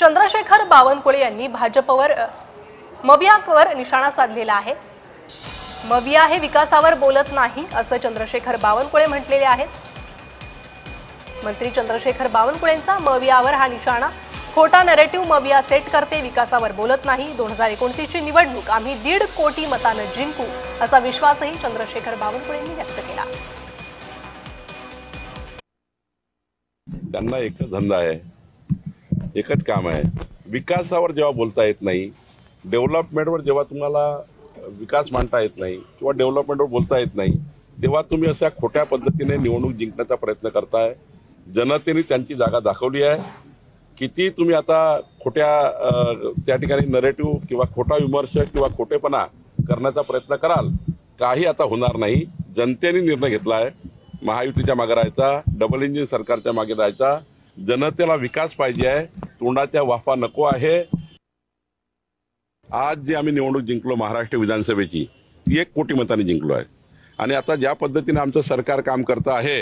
चंद्रशेखर बावनकुळे यांनी भाजपवर मवियावर निशाणा साधलेला आहे। मविया हे विकासावर बोलत नाही असं चंद्रशेखर बावनकुळे म्हटलेले आहेत। मंत्री चंद्रशेखर बावनकुळेंचा मवियावर हा निशाणा, खोटा नरेटिव्ह मविया सेट करते, विकासावर बोलत नाही। 2029 ची निवडणूक आम्ही 1.5 कोटी मतांनी जिंकू असा विश्वासही चंद्रशेखर बावनकुळेंनी व्यक्त केला। त्यांना एकच धंदा आहे, एकच काम आहे, विकासावर जेव्हा बोलता येत नाही, डेव्हलपमेंटवर जेव्हा तुम्हाला विकास मांडता येत नाही किंवा डेव्हलपमेंटवर बोलता येत नाही, तेव्हा तुम्ही अशा खोट्या पद्धतीने निवडणूक जिंकण्याचा प्रयत्न करताय। जनतेने त्यांची जागा दाखवली आहे। किती तुम्ही आता खोट्या त्या ठिकाणी नरेटिव्ह किंवा खोटा विमर्श किंवा खोटेपणा करण्याचा प्रयत्न कराल, काही आता होणार नाही। जनतेने निर्णय घेतला आहे, महायुतीच्या मागे राहायचा, डबल इंजिन सरकारच्या मागे राहायचा। जनतेला विकास पाहिजे आहे, तोंडाच्या वाफा नको आहे। आज जी आम्ही निवडणूक जिंकलो महाराष्ट्र विधानसभेची, ती 1 कोटी मतांनी जिंकलो आहे। आणि आता ज्या पद्धतीने आमचं सरकार काम करतं आहे,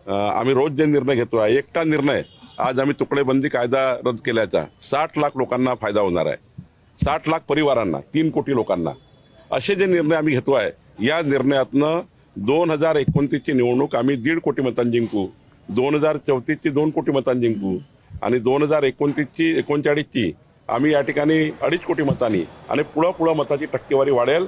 आम्ही रोज जे निर्णय घेतो आहे, एकटा निर्णय आज आम्ही तुकडेबंदी कायदा रद्द केल्याचा 60 लाख लोकांना फायदा होणार आहे, 60 लाख परिवारांना, 3 कोटी लोकांना। असे जे निर्णय आम्ही घेतो आहे, या निर्णयातनं 2029 ची निवडणूक आम्ही 1.5 कोटी मतांनी जिंकू, 2034 ची 2 कोटी मतांनी जिंकू आणि 2029 ची 39 ची आम्ही या ठिकाणी 2.5 कोटी मतांनी आणि पुढं मताची टक्केवारी वाढेल।